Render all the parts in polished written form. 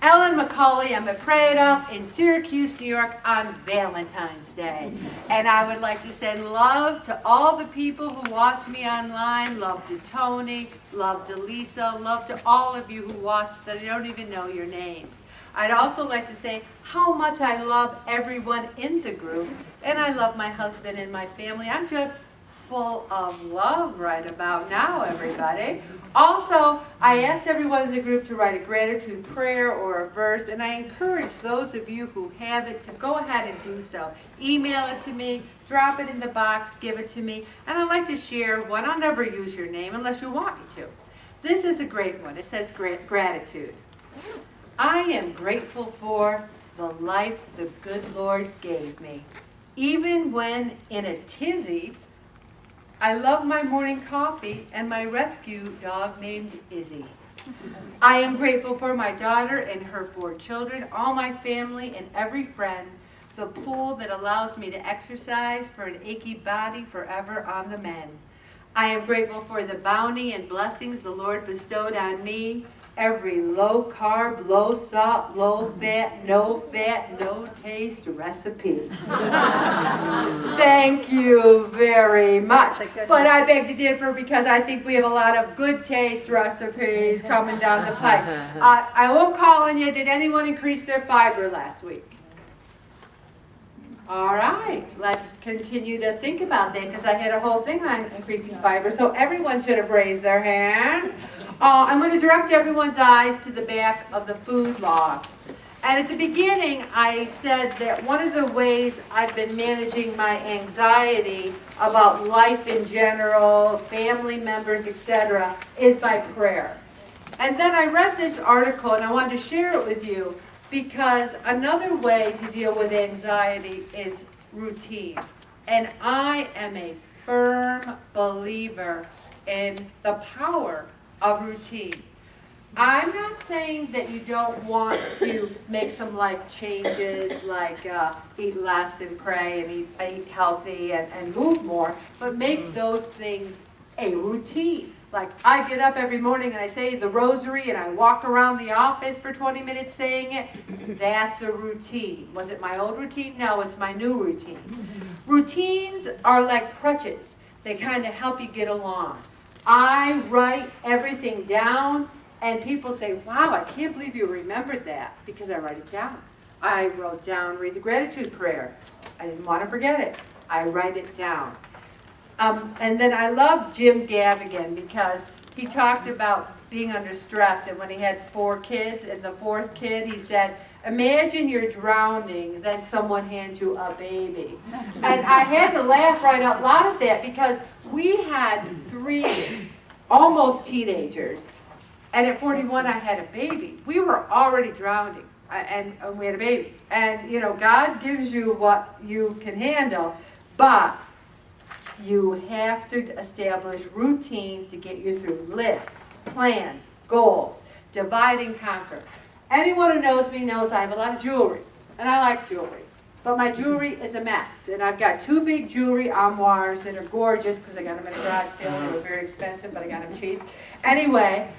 Ellen McCauley. I'm a prayed up in Syracuse, New York on Valentine's Day. And I would like to send love to all the people who watch me online. Love to Tony, love to Lisa, love to all of you who watch that I don't even know your names. I'd also like to say how much I love everyone in the group, and I love my husband and my family. I'm just full of love right about now, everybody. Also, I asked everyone in the group to write a gratitude prayer or a verse, and I encourage those of you who have it to go ahead and do so. Email it to me, drop it in the box, give it to me, and I'd like to share one. I'll never use your name unless you want me to. This is a great one. It says gratitude. I am grateful for the life the good Lord gave me. Even when in a tizzy, I love my morning coffee and my rescue dog named Izzy. I am grateful for my daughter and her 4 children, all my family and every friend, the pool that allows me to exercise for an achy body forever on the mend. I am grateful for the bounty and blessings the Lord bestowed on me, every low carb, low salt, low fat, no taste recipe. Thank you very much. But I beg to differ because I think we have a lot of good taste recipes coming down the pipe. I won't call on you. Did anyone increase their fiber last week? All right, let's continue to think about that because I had a whole thing on increasing fiber, so everyone should have raised their hand. I'm going to direct everyone's eyes to the back of the food log. And at the beginning, I said that one of the ways I've been managing my anxiety about life in general, family members, etc., is by prayer. And then I read this article, and I wanted to share it with you, because another way to deal with anxiety is routine. And I am a firm believer in the power of routine. I'm not saying that you don't want to make some life changes like eat less and pray and eat healthy and move more, but make those things a routine. Like I get up every morning and I say the rosary and I walk around the office for 20 minutes saying it. That's a routine. Was it my old routine? No, it's my new routine. Routines are like crutches. They kind of help you get along. I write everything down and people say, wow, I can't believe you remembered that, because I write it down. I wrote down, read the gratitude prayer. I didn't want to forget it. I write it down. And then I love Jim Gaffigan because he talked about being under stress, and when he had 4 kids, and the 4th kid, he said, imagine you're drowning, then someone hands you a baby. And I had to laugh right out loud at that because we had 3 almost teenagers, and at 41 I had a baby. We were already drowning, and we had a baby. And you know, God gives you what you can handle, but you have to establish routines to get you through lists, plans, goals, divide and conquer. Anyone who knows me knows I have a lot of jewelry, and I like jewelry. But my jewelry is a mess, and I've got 2 big jewelry armoires that are gorgeous because I got them at a garage sale. They were very expensive, but I got them cheap. Anyway,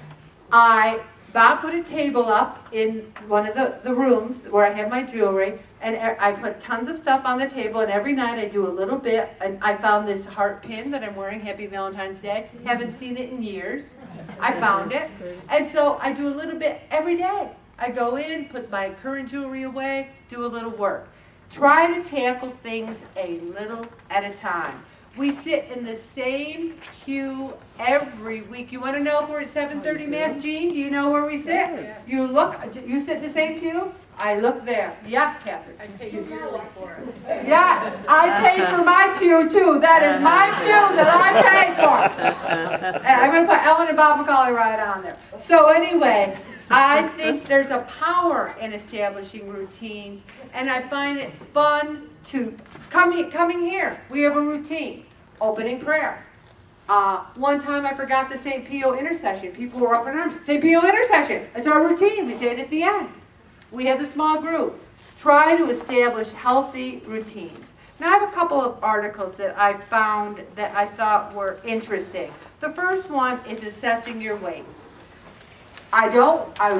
Bob put a table up in one of the rooms where I have my jewelry, and I put tons of stuff on the table, and every night I do a little bit, and I found this heart pin that I'm wearing, Happy Valentine's Day. Haven't seen it in years. I found it. And so I do a little bit every day. I go in, put my current jewelry away, do a little work. Try to tackle things a little at a time. We sit in the same pew every week. You want to know if we're at 7:30 Mass, Jean? Do you know where we sit? Yes. You sit in the same pew? I look there. Yes, Catherine. I pay you yearly for it. Yes, I paid for my pew too. That is my pew that I paid for. And I'm going to put Ellen and Bob McCauley right on there. So anyway, I think there's a power in establishing routines, and I find it fun to coming here. We have a routine. Opening prayer. One time I forgot the St. Pio intercession. People were up in arms. St. Pio intercession. It's our routine. We say it at the end. We have the small group. Try to establish healthy routines. Now I have a couple of articles that I found that I thought were interesting. The first one is assessing your weight. I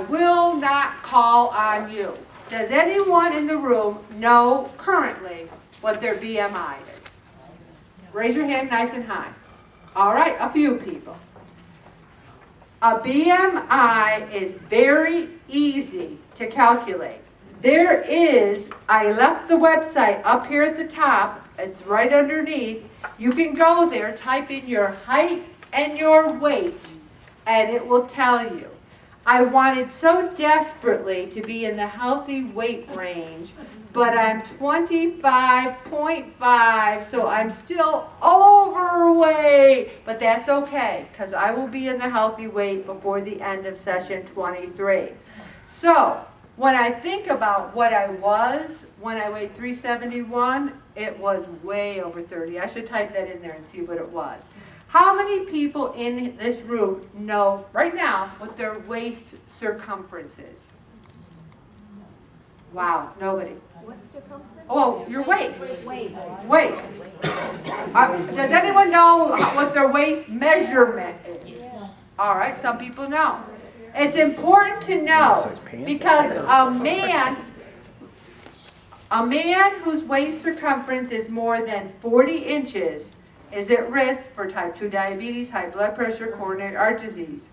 will not call on you. Does anyone in the room know currently what their BMI is? Raise your hand nice and high. All right, a few people. A BMI is very easy to calculate. There is, I left the website up here at the top, it's right underneath. You can go there, type in your height and your weight, and it will tell you. I wanted so desperately to be in the healthy weight range, but I'm 25.5, so I'm still overweight. But that's okay, because I will be in the healthy weight before the end of session 23. So, when I think about what I was when I weighed 371, it was way over 30. I should type that in there and see what it was. How many people in this room know right now what their waist circumference is? Wow, nobody. What's circumference? Oh, your waist. Waist. Waist. Does anyone know what their waist measurement is? All right, some people know. It's important to know because a man whose waist circumference is more than 40 inches is at risk for type 2 diabetes, high blood pressure, coronary heart disease.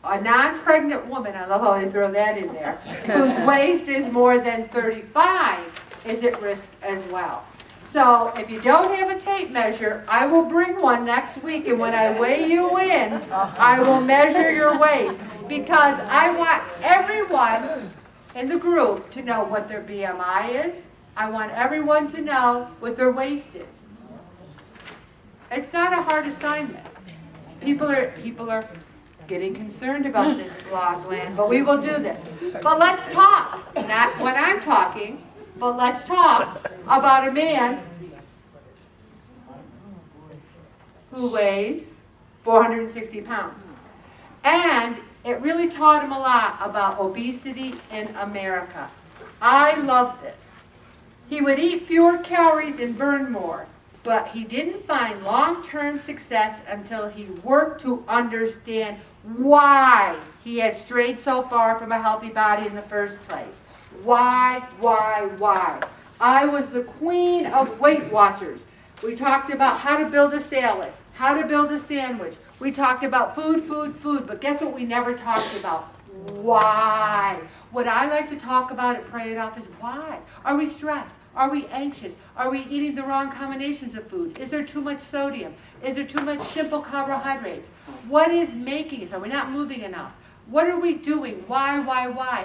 A non-pregnant woman, I love how they throw that in there, whose waist is more than 35 is at risk as well. So if you don't have a tape measure, I will bring one next week, and when I weigh you in, I will measure your waist, because I want everyone in the group to know what their BMI is. I want everyone to know what their waist is. It's not a hard assignment. People are getting concerned about this blog land, but we will do this. But let's talk, not when I'm talking, but let's talk about a man who weighs 460 pounds. And it really taught him a lot about obesity in America. I love this. He would eat fewer calories and burn more. But he didn't find long-term success until he worked to understand why he had strayed so far from a healthy body in the first place. Why? I was the queen of Weight Watchers. We talked about how to build a salad, how to build a sandwich. We talked about food, but guess what we never talked about? Why? What I like to talk about at Pray It Off is why. Are we stressed? Are we anxious? Are we eating the wrong combinations of food? Is there too much sodium? Is there too much simple carbohydrates? What is making us? Are we not moving enough? What are we doing? Why?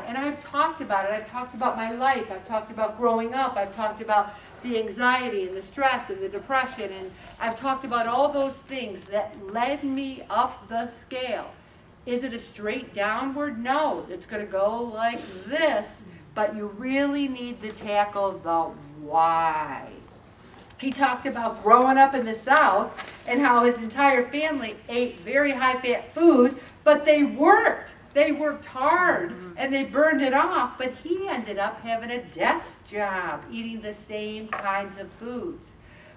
And I've talked about it. I've talked about my life. I've talked about growing up. I've talked about the anxiety and the stress and the depression. And I've talked about all those things that led me up the scale. Is it a straight downward? No, it's going to go like this, but you really need to tackle the why. He talked about growing up in the South and how his entire family ate very high-fat food, but they worked. They worked hard, and they burned it off, but he ended up having a desk job, eating the same kinds of foods.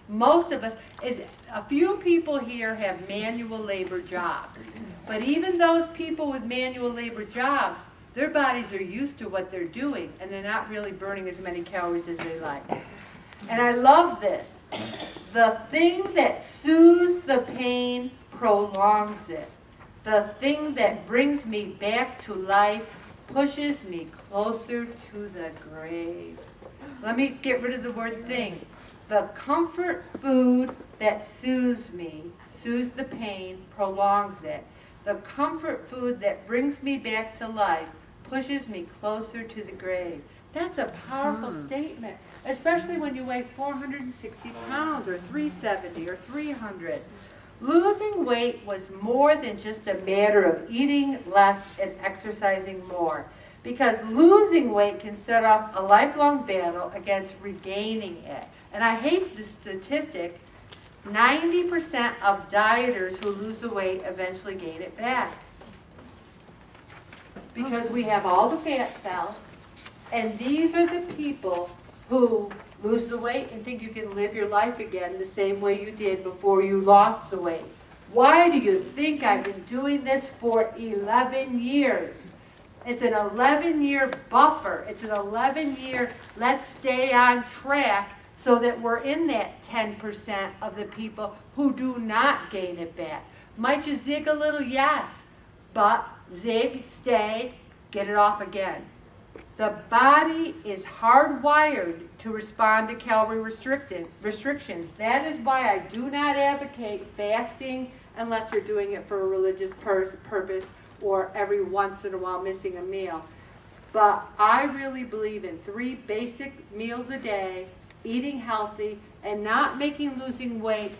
Most of us, a few people here have manual labor jobs. But even those people with manual labor jobs, their bodies are used to what they're doing, and they're not really burning as many calories as they like. And I love this. The thing that soothes the pain prolongs it. The thing that brings me back to life pushes me closer to the grave. Let me get rid of the word thing. The comfort food that soothes me, soothes the pain, prolongs it. The comfort food that brings me back to life pushes me closer to the grave. That's a powerful statement, especially when you weigh 460 pounds or 370 or 300. Losing weight was more than just a matter of eating less and exercising more, because losing weight can set off a lifelong battle against regaining it. And I hate the statistic, 90% of dieters who lose the weight eventually gain it back. Because we have all the fat cells, and these are the people who lose the weight and think you can live your life again the same way you did before you lost the weight. Why do you think I've been doing this for 11 years? It's an 11-year buffer. It's an 11-year, let's stay on track so that we're in that 10% of the people who do not gain it back. Might you zig a little? Yes. But zig, stay, get it off again. The body is hardwired to respond to calorie restrictions. That is why I do not advocate fasting unless you're doing it for a religious purpose or every once in a while missing a meal. But I really believe in 3 basic meals a day, eating healthy, and not making losing weight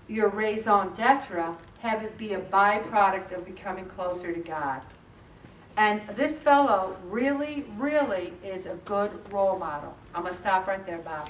your raison d'etre, have it be a byproduct of becoming closer to God. And this fellow really, really is a good role model. I'm going to stop right there, Bob.